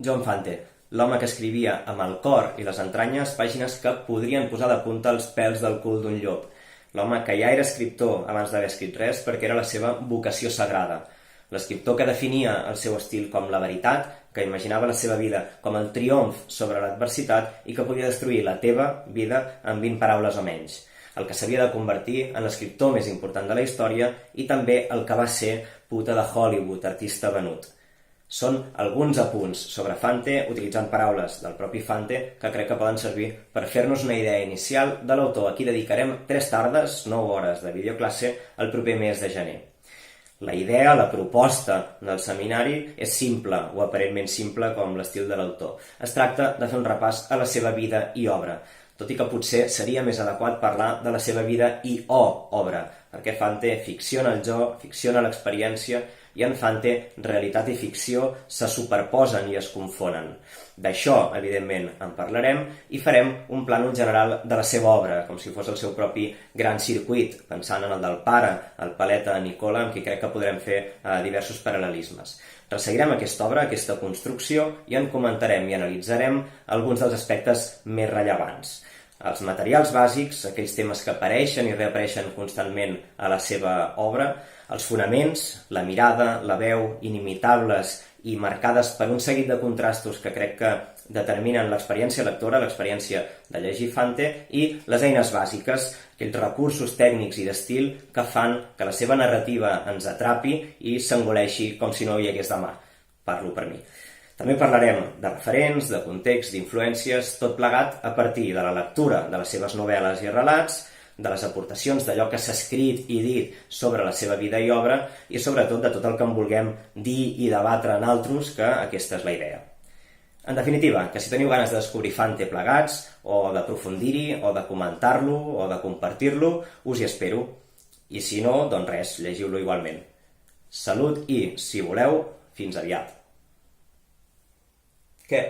John Fante, l'home que escrivia amb el cor i les entranyes pàgines que podrien posar de punta els pèls del cul d'un llop. L'home que ja era escriptor abans d'haver escrit res perquè era la seva vocació sagrada. L'escriptor que definia el seu estil com la veritat, que imaginava la seva vida com el triomf sobre l'adversitat i que podia destruir la teva vida en 20 paraules o menys. El que s'havia de convertir en l'escriptor més important de la història i també el que va ser puta de Hollywood, artista venut. Són alguns apunts sobre Fante utilitzant paraules del propi Fante que crec que poden servir per fer-nos una idea inicial de l'autor a qui dedicarem 3 tardes, 9 hores de videoclasse el proper mes de gener. La idea, la proposta del seminari és simple o aparentment simple com l'estil de l'autor. Es tracta de fer un repàs a la seva vida i obra, tot i que potser seria més adequat parlar de la seva vida i obra, perquè Fante ficciona el jo, ficciona l'experiència, i en Fante realitat i ficció se superposen i es confonen. D'això, evidentment, en parlarem i farem un plànol general de la seva obra, com si fos el seu propi gran circuit, pensant en el del pare, el paleta Nicola, amb qui crec que podrem fer diversos paral·lelismes. Resseguirem aquesta obra, aquesta construcció, i en comentarem i analitzarem alguns dels aspectes més rellevants. Els materials bàsics, aquells temes que apareixen i reapareixen constantment a la seva obra, els fonaments, la mirada, la veu, inimitables i marcades per un seguit de contrastos que crec que determinen l'experiència lectora, l'experiència de llegir Fante, i les eines bàsiques, aquells recursos tècnics i d'estil que fan que la seva narrativa ens atrapi i s'engoleixi com si no hi hagués demà. Parlo per mi. També parlarem de referents, de context, d'influències, tot plegat a partir de la lectura de les seves novel·les i relats, de les aportacions d'allò que s'ha escrit i dit sobre la seva vida i obra i sobretot de tot el que en vulguem dir i debatre en altres, que aquesta és la idea. En definitiva, que si teniu ganes de descobrir Fante plegats, o d'aprofundir-hi, o de comentar-lo, o de compartir-lo, us hi espero. I si no, doncs res, llegiu-lo igualment. Salut i, si voleu, fins aviat. Què?